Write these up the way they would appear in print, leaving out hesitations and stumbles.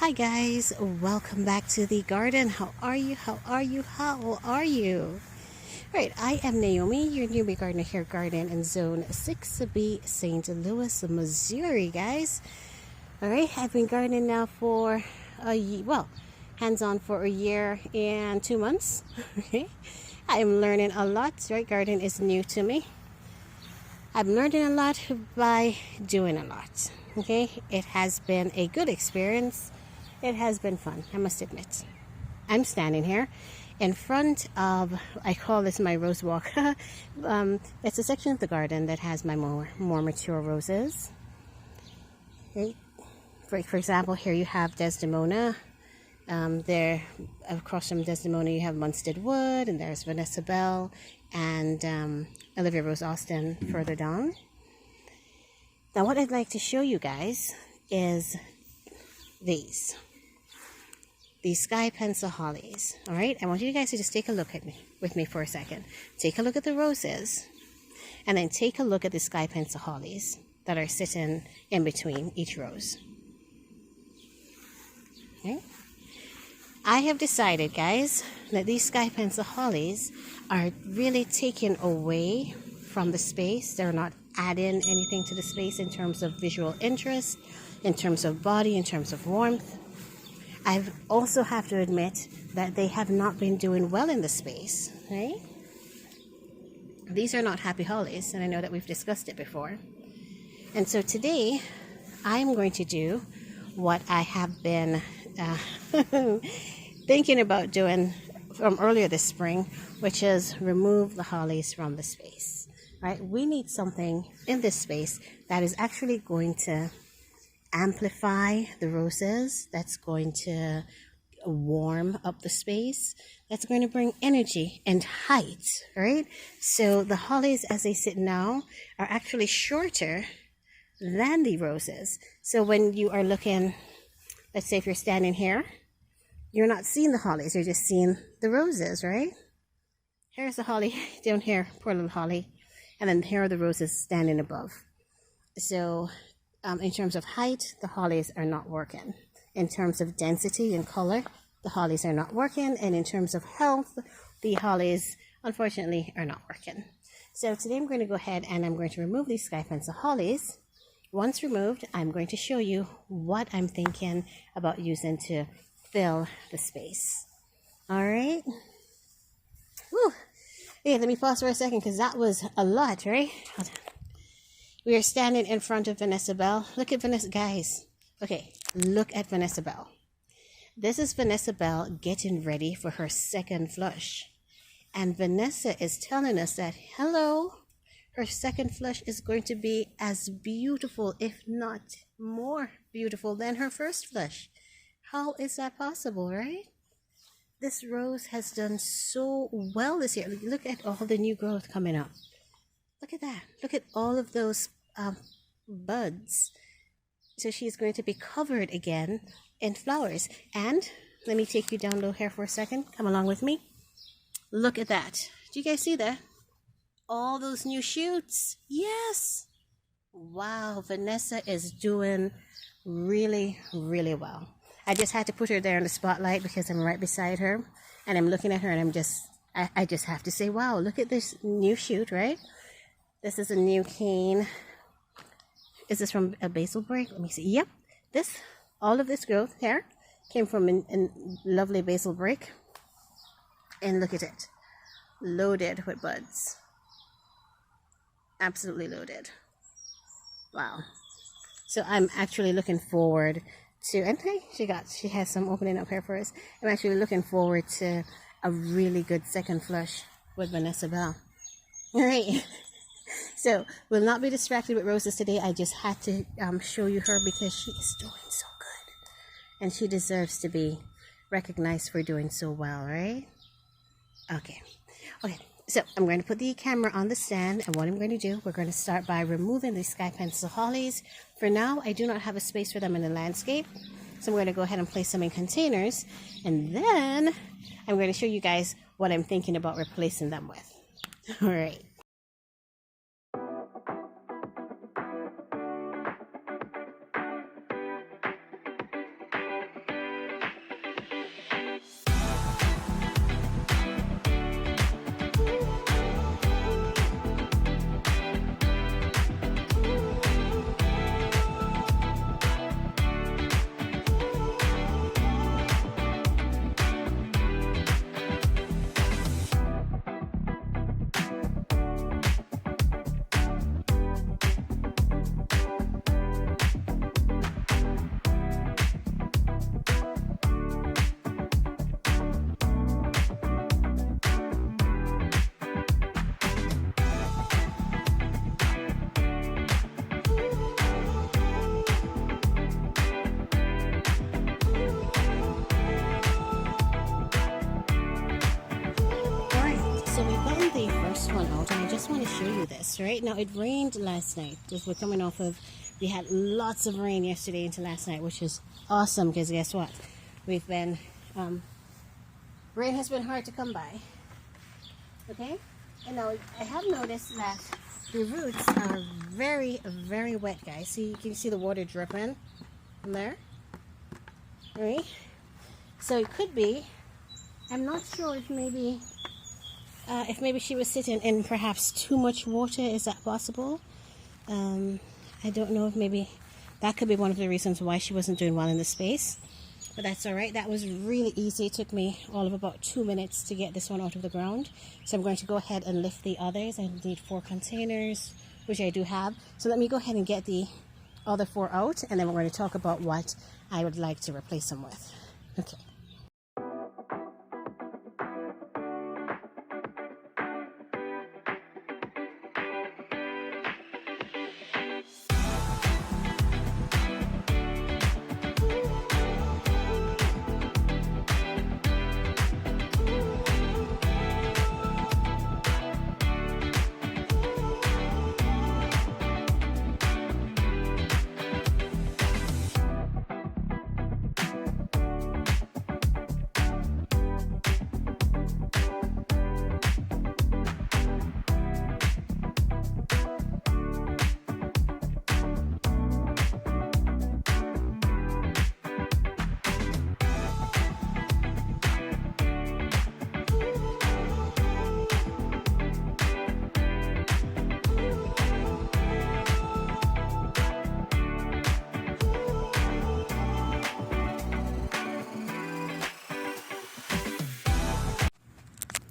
Hi guys, welcome back to the garden. How are you? How are you? How are you? Right, I am Naomi, your newbie gardener here, garden in Zone 6B, St. Louis, Missouri, guys. All right, I've been gardening now for hands-on for a year and 2 months. Okay, I'm learning a lot. Right, garden is new to me. I'm learning a lot by doing a lot. Okay, it has been a good experience. It has been fun, I must admit. I'm standing here in front of, I call this my rose walk. It's a section of the garden that has my more mature roses. Okay. For example, here you have Desdemona. There, across from Desdemona, you have Munstead Wood, and there's Vanessa Bell and Olivia Rose Austin further down. Now, what I'd like to show you guys is these Sky Pencil Hollies. All right, I want you guys to just take a look at me with me for a second. Take a look at the roses, and then take a look at the Sky Pencil Hollies that are sitting in between each rose. Okay. I have decided, guys, that these Sky Pencil Hollies are really taken away from the space. They're not adding anything to the space in terms of visual interest, in terms of body, in terms of warmth. I also have to admit that they have not been doing well in the space, right? These are not happy hollies, and I know that we've discussed it before. And so today, I'm going to do what I have been thinking about doing from earlier this spring, which is remove the hollies from the space, right? We need something in this space that is actually going to amplify the roses, that's going to warm up the space, that's going to bring energy and height, right? So the hollies as they sit now are actually shorter than the roses. So when you are looking, let's say if you're standing here, you're not seeing the hollies, you're just seeing the roses, right? Here's the holly down here, poor little holly, and then here are the roses standing above. So in terms of height, the hollies are not working. In terms of density and color, the hollies are not working. And in terms of health, the hollies, unfortunately, are not working. So today I'm going to go ahead and I'm going to remove these Sky Pencil Hollies. Once removed, I'm going to show you what I'm thinking about using to fill the space. All right. Woo. Okay, let me pause for a second because that was a lot, right? Hold on. We are standing in front of Vanessa Bell. Look at Vanessa, guys. Okay, look at Vanessa Bell. This is Vanessa Bell getting ready for her second flush. And Vanessa is telling us that, hello, her second flush is going to be as beautiful, if not more beautiful than her first flush. How is that possible, right? This rose has done so well this year. Look at all the new growth coming up. Look at that. Look at all of those buds. So she's going to be covered again in flowers. And let me take you down low here for a second. Come along with me. Look at that. Do you guys see that? All those new shoots. Yes. Wow. Vanessa is doing really, really well. I just had to put her there in the spotlight because I'm right beside her. And I'm looking at her and I just have to say, wow, look at this new shoot, right? This is a new cane. Is this from a basil break? Let me see. Yep. All of this growth here came from a lovely basil break. And look at it. Loaded with buds. Absolutely loaded. Wow. So I'm actually looking forward to, and hey, she has some opening up here for us. I'm actually looking forward to a really good second flush with Vanessa Bell. All right. So we'll not be distracted with roses today. I just had to show you her because she is doing so good. And she deserves to be recognized for doing so well, right? Okay. So I'm going to put the camera on the stand. And what I'm going to do, we're going to start by removing the Sky Pencil Hollies. For now, I do not have a space for them in the landscape. So I'm going to go ahead and place them in containers. And then I'm going to show you guys what I'm thinking about replacing them with. All right. do this, right? Now, it rained last night. Just we're coming off of, we had lots of rain yesterday into last night, which is awesome because guess what? We've been, rain has been hard to come by. Okay? And now I have noticed that the roots are very, very wet, guys. See, you can see the water dripping from there. All right? So it could be, I'm not sure if maybe she was sitting in perhaps too much water. Is that possible? I don't know if maybe that could be one of the reasons why she wasn't doing well in the space. But that's all right. That was really easy. It took me all of about 2 minutes to get this one out of the ground. So I'm going to go ahead and lift the others. I need 4 containers, which I do have. So let me go ahead and get the other 4 out, and then we're going to talk about what I would like to replace them with. Okay.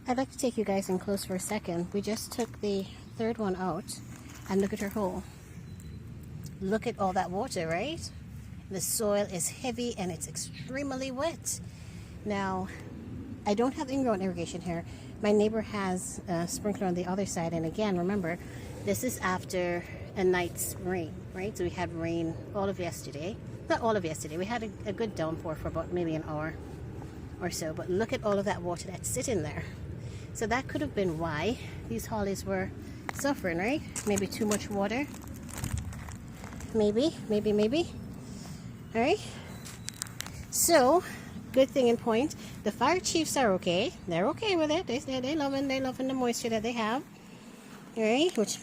I'd like to take you guys in close for a second. We just took the 3rd one out and look at her hole. Look at all that water, right? The soil is heavy and it's extremely wet. Now, I don't have ingrown irrigation here. My neighbor has a sprinkler on the other side, and again, remember, this is after a night's rain, right? So we had rain all of yesterday. Not all of yesterday. We had a good downpour for about maybe an hour or so, but look at all of that water that's sitting there. So that could have been why these hollies were suffering, right? Maybe too much water. Maybe. All right. So, good thing in point, the fire chiefs are okay. They're okay with it. They loving the moisture that they have. All right. Which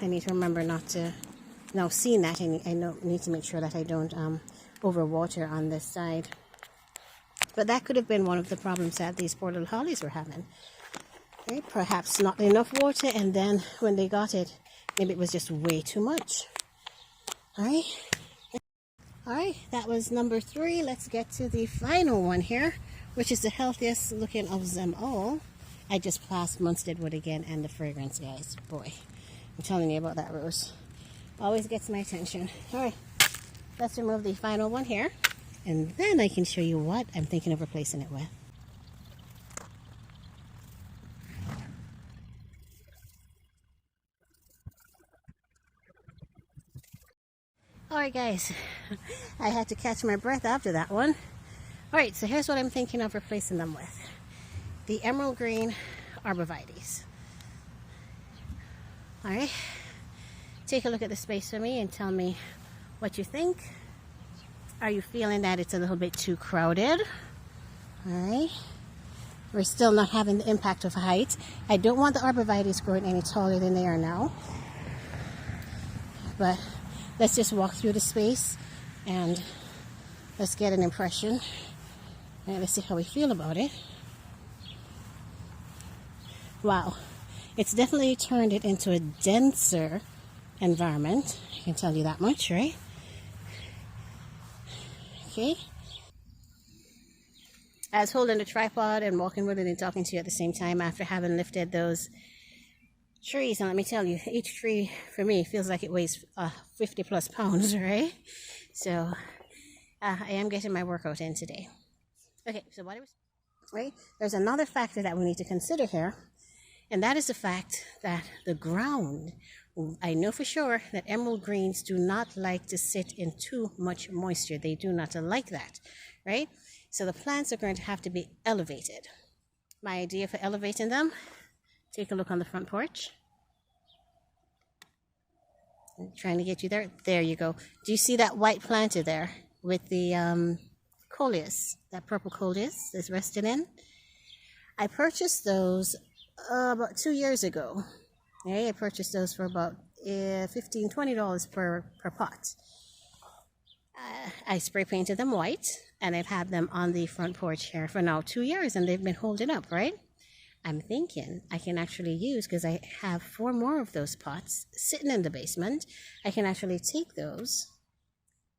I need to remember not to. Now, seeing that, I need to make sure that I don't overwater on this side. But that could have been one of the problems that these poor little hollies were having. Right? Perhaps not enough water, and then when they got it, maybe it was just way too much. All right, that was number 3. Let's get to the final one here, which is the healthiest looking of them all. I just plastered Munstead wood again, and the fragrance, guys. Boy, I'm telling you about that rose. Always gets my attention. All right, let's remove the final one here, and then I can show you what I'm thinking of replacing it with. Alright guys, I had to catch my breath after that one. Alright, so here's what I'm thinking of replacing them with. The emerald green arborvitaes. Alright, take a look at the space for me and tell me what you think. Are you feeling that it's a little bit too crowded? Alright, we're still not having the impact of height. I don't want the arborvitaes growing any taller than they are now. But let's just walk through the space and let's get an impression. And let's see how we feel about it. Wow, it's definitely turned it into a denser environment. I can tell you that much, right? Okay. I was holding the tripod and walking with it and talking to you at the same time after having lifted those trees. And let me tell you, each tree for me feels like it weighs 50 plus pounds, right? So I am getting my workout in today. Okay, so what was right? There's another factor that we need to consider here, and that is the fact that the ground, I know for sure that emerald greens do not like to sit in too much moisture. They do not like that, right? So the plants are going to have to be elevated. My idea for elevating them, take a look on the front porch. I'm trying to get you there. There you go. Do you see that white planter there with the coleus, that purple coleus that's rested in? I purchased those about 2 years ago. Okay, I purchased those for about $15-20 per pot. I spray painted them white, and I've had them on the front porch here for now 2 years, and they've been holding up, right? I'm thinking I can actually use, because I have 4 more of those pots sitting in the basement, I can actually take those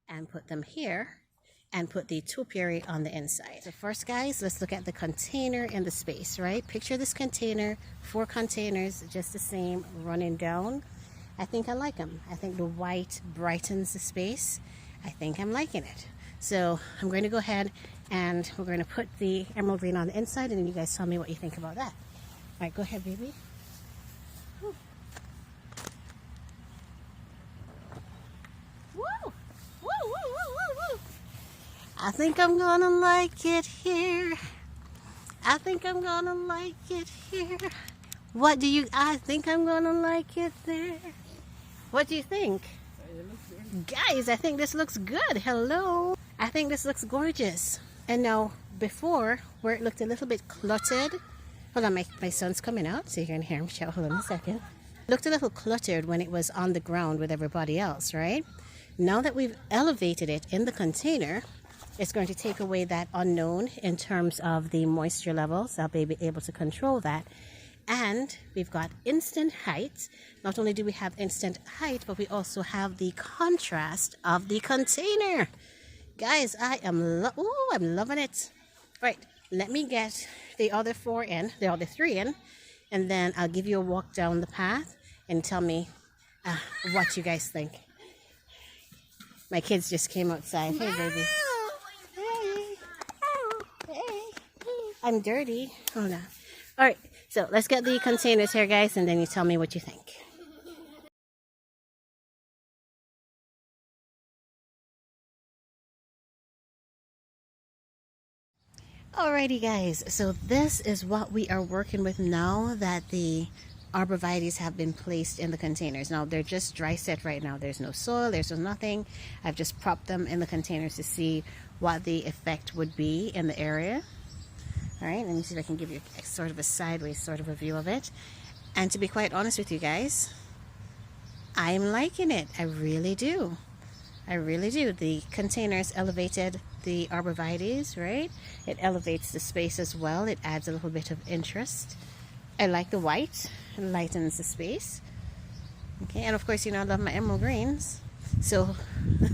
and put them here and put the topiary on the inside. So first, guys, let's look at the container in the space, right? Picture this container, 4 containers, just the same, running down. I think I like them. I think the white brightens the space. I think I'm liking it. So I'm going to go ahead and we're going to put the emerald green on the inside, and then you guys tell me what you think about that. All right, go ahead, baby. Woo. Woo. Woo, woo, woo, woo, woo. I think I'm gonna like it here. I think I'm gonna like it here. What do you, I think I'm gonna like it there. What do you think? Guys, I think this looks good. Hello. I think this looks gorgeous. And now, before, where it looked a little bit cluttered, hold on, my son's coming out, so you're gonna hear him shout. Hold on a second. Looked a little cluttered when it was on the ground with everybody else, right? Now that we've elevated it in the container, it's going to take away that unknown in terms of the moisture levels. I'll be able to control that. And we've got instant height. Not only do we have instant height, but we also have the contrast of the container. Guys, I'm loving it. Right, let me get the other 4 in, the other 3 in, and then I'll give you a walk down the path and tell me what you guys think. My kids just came outside. Hey, baby. Hey. I'm dirty. Hold on. All right, so let's get the containers here, guys, and then you tell me what you think. Alrighty, guys, so this is what we are working with now that the arborvitaes have been placed in the containers. Now, they're just dry set right now. There's no soil, there's no nothing. I've just propped them in the containers to see what the effect would be in the area. All right, let me see if I can give you sort of a sideways sort of a view of it. And to be quite honest with you guys, I'm liking it. I really do. I really do. The containers elevated the arborvitaes, right? It elevates the space as well. It adds a little bit of interest. I like the white. It lightens the space. Okay, and of course, you know, I love my emerald greens. So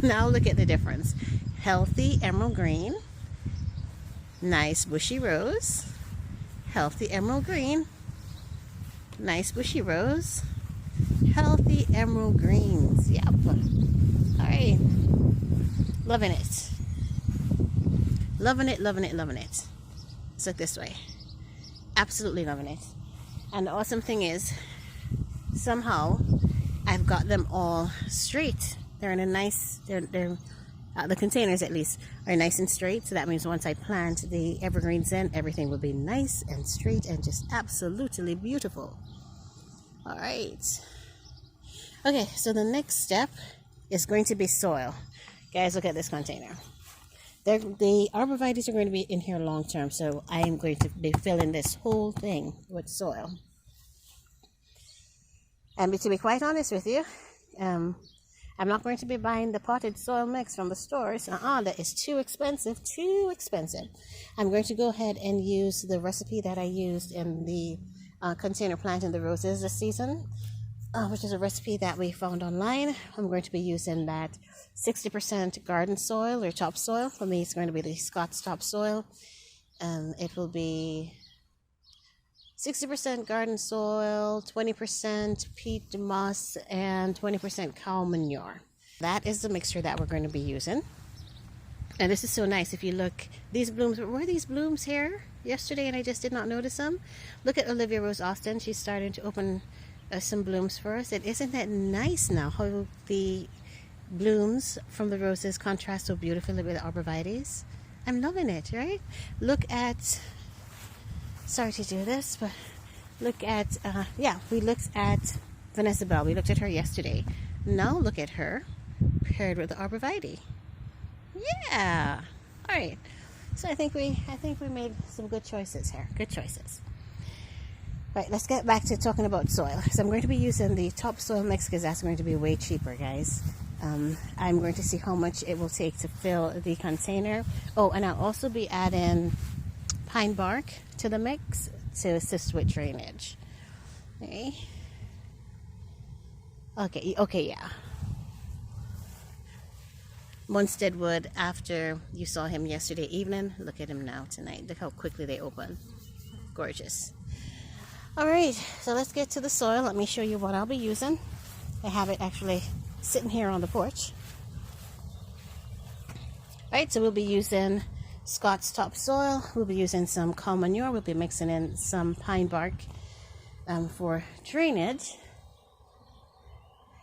now look at the difference. Healthy emerald green. Nice bushy rose. Healthy emerald green. Nice bushy rose. Healthy emerald greens. Yep. All right. Loving it. Loving it, loving it, loving it. Let's look this way. Absolutely loving it. And the awesome thing is, somehow, I've got them all straight. They're in a nice, the containers at least are nice and straight. So that means once I plant the evergreens in, everything will be nice and straight and just absolutely beautiful. All right. Okay, so the next step is going to be soil. Guys, look at this container. The arborvitaes are going to be in here long term, so I am going to be filling this whole thing with soil. And to be quite honest with you, I'm not going to be buying the potted soil mix from the stores. That is too expensive, too expensive. I'm going to go ahead and use the recipe that I used in the container planting the roses this season, which is a recipe that we found online. I'm going to be using that 60% garden soil or topsoil. For me, it's going to be the Scott's topsoil. It will be 60% garden soil, 20% peat moss, and 20% cow manure. That is the mixture that we're going to be using. And this is so nice. If you look, these blooms, were these blooms here yesterday and I just did not notice them? Look at Olivia Rose Austin. She's starting to open some blooms for us. And isn't that nice now how the blooms from the roses contrast so beautifully with the arborvitaes? I'm loving it, right? Look at, sorry to do this, but look at, we looked at Vanessa Bell. We looked at her yesterday. Now look at her paired with the arborvitae. Yeah. All right. So I think we made some good choices here. Good choices. Right, let's get back to talking about soil. So I'm going to be using the topsoil mix because that's going to be way cheaper, guys. I'm going to see how much it will take to fill the container. Oh, and I'll also be adding pine bark to the mix to assist with drainage. Okay, yeah. Munstead wood, after you saw him yesterday evening, look at him now tonight. Look how quickly they open. Gorgeous. All right, so let's get to the soil. Let me show you what I'll be using. I have it actually sitting here on the porch. All right, so we'll be using Scott's topsoil. We'll be using some cow manure. We'll be mixing in some pine bark for drainage.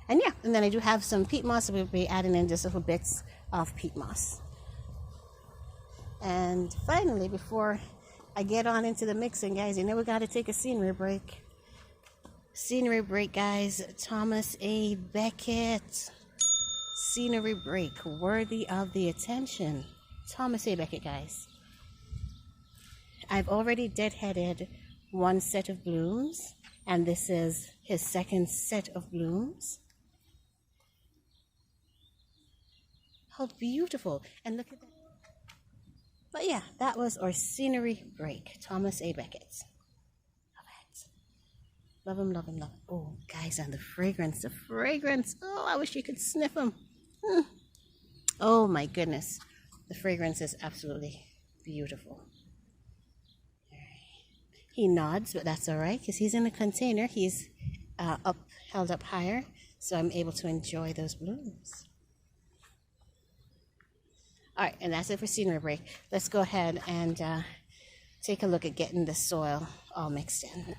And yeah, and then I do have some peat moss. So we'll be adding in just little bits of peat moss. And finally, before I get on into the mixing, guys, you know we got to take a scenery break. Scenery break, guys. Thomas A. Becket. Scenery break. Worthy of the attention. Thomas A. Becket, guys. I've already deadheaded one set of blooms, and this is his second set of blooms. How beautiful. And look at that. But yeah, that was our scenery break. Thomas A. Becket. Love it. Love him, love him, love him. Oh, guys, and the fragrance, the fragrance. Oh, I wish you could sniff them. Oh, my goodness. The fragrance is absolutely beautiful. He nods, but that's all right because he's in a container. He's held up higher, so I'm able to enjoy those blooms. All right, and that's it for scenery break. Let's go ahead and take a look at getting the soil all mixed in.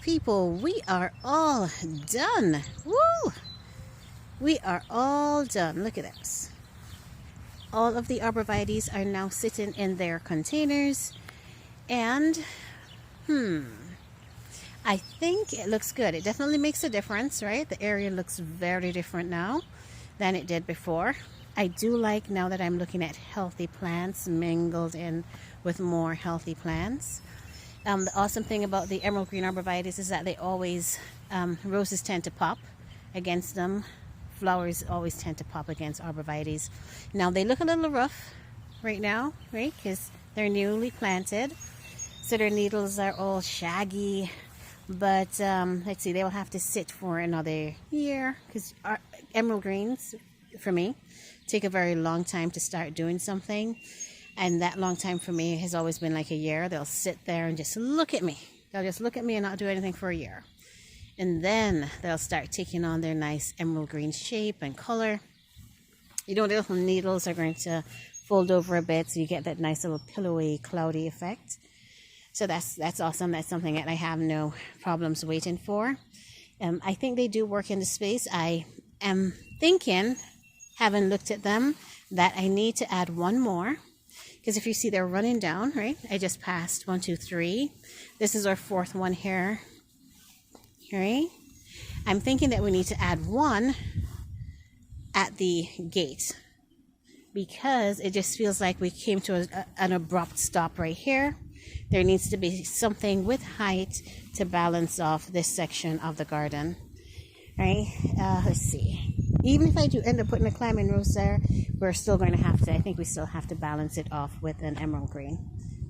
People, we are all done. Woo! We are all done. Look at this. All of the arborvitaes are now sitting in their containers. And, I think it looks good. It definitely makes a difference, right? The area looks very different now than it did before. I do like now that I'm looking at healthy plants mingled in with more healthy plants. The awesome thing about the emerald green arborvitaes is that they always, roses tend to pop against them flowers always tend to pop against arborvitaes. Now they look a little rough right now, right? Because they're newly planted. So their needles are all shaggy. But let's see, they will have to sit for another year. Because emerald greens, for me, take a very long time to start doing something. And that long time for me has always been like a year. They'll sit there and just look at me. They'll just look at me and not do anything for a year. And then they'll start taking on their nice emerald green shape and color. You know, the little needles are going to fold over a bit, so you get that nice little pillowy, cloudy effect. So that's awesome. That's something that I have no problems waiting for. I think they do work in the space. I am thinking, having looked at them, that I need to add one more. Because if you see, they're running down, right? I just passed 1, 2, 3. This is our 4th one here. Right? I'm thinking that we need to add one at the gate, because it just feels like we came to an abrupt stop right here. There needs to be something with height to balance off this section of the garden. Right? Let's see. Even if I do end up putting a climbing rose there, we're still going to have to, I think we still have to balance it off with an emerald green,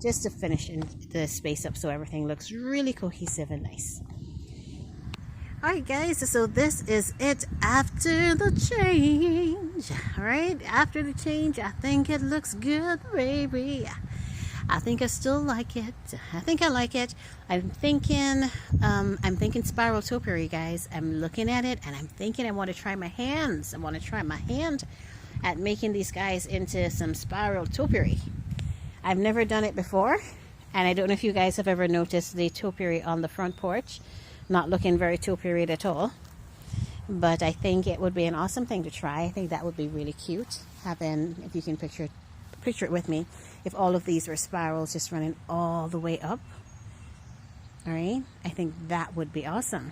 just to finish the space up so everything looks really cohesive and nice. Alright guys, so this is it after the change. Alright, after the change, I think it looks good, baby. I think I still like it. I think I like it. I'm thinking spiral topiary, guys. I'm looking at it and I'm thinking I want to try my hands. I want to try my hand at making these guys into some spiral topiary. I've never done it before, and I don't know if you guys have ever noticed the topiary on the front porch. Not looking very topiary at all. But I think it would be an awesome thing to try. I think that would be really cute. Having, if you can picture it with me, if all of these were spirals just running all the way up. Alright, I think that would be awesome.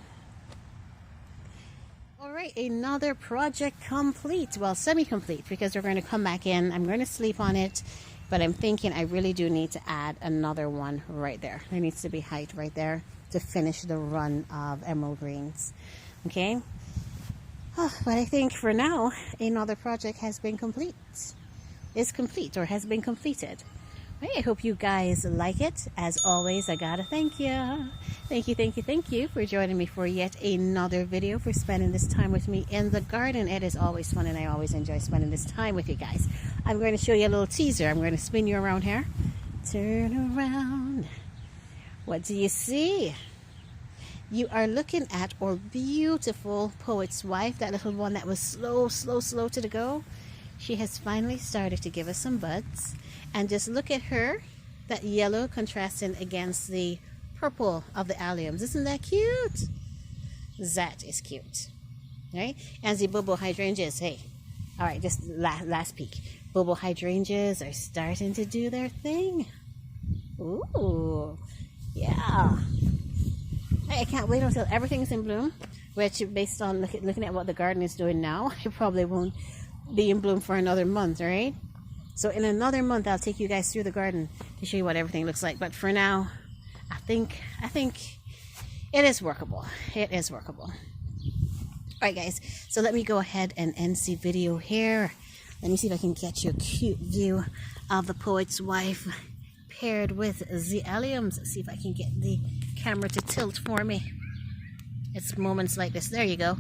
Alright, another project complete. Well, semi-complete, because we're going to come back in. I'm going to sleep on it, but I'm thinking I really do need to add another one right there. There needs to be height right there to finish the run of emerald greens. Okay? But I think for now, another project has been complete. Is complete, or has been completed. I hope you guys like it. As always, I gotta thank you. Thank you for joining me for yet another video, for spending this time with me in the garden. It is always fun, and I always enjoy spending this time with you guys. I'm going to show you a little teaser. I'm going to spin you around here. Turn around. What do you see? You are looking at our beautiful poet's wife, that little one that was slow to the go. She has finally started to give us some buds. And just look at her, that yellow contrasting against the purple of the alliums. Isn't that cute? That is cute. Right? And the bobo hydrangeas, hey. All right, just last peek. Bobo hydrangeas are starting to do their thing. Ooh, yeah. I can't wait until everything's in bloom, which, based on looking at what the garden is doing now, I probably won't be in bloom for another month, right? So in another month, I'll take you guys through the garden to show you what everything looks like. But for now, I think it is workable. It is workable. All right, guys. So let me go ahead and end the video here. Let me see if I can get you a cute view of the poet's wife paired with the alliums. See if I can get the camera to tilt for me. It's moments like this. There you go.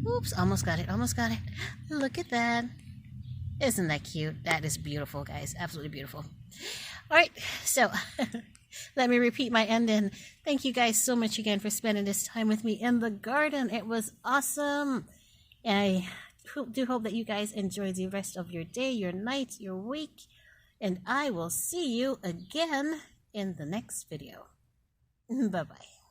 Oops, almost got it. Look at that. Isn't that cute? That is beautiful, guys. Absolutely beautiful. All right, so let me repeat my ending. Thank you guys so much again for spending this time with me in the garden. It was awesome. I do hope that you guys enjoy the rest of your day, your night, your week. And I will see you again in the next video. Bye-bye.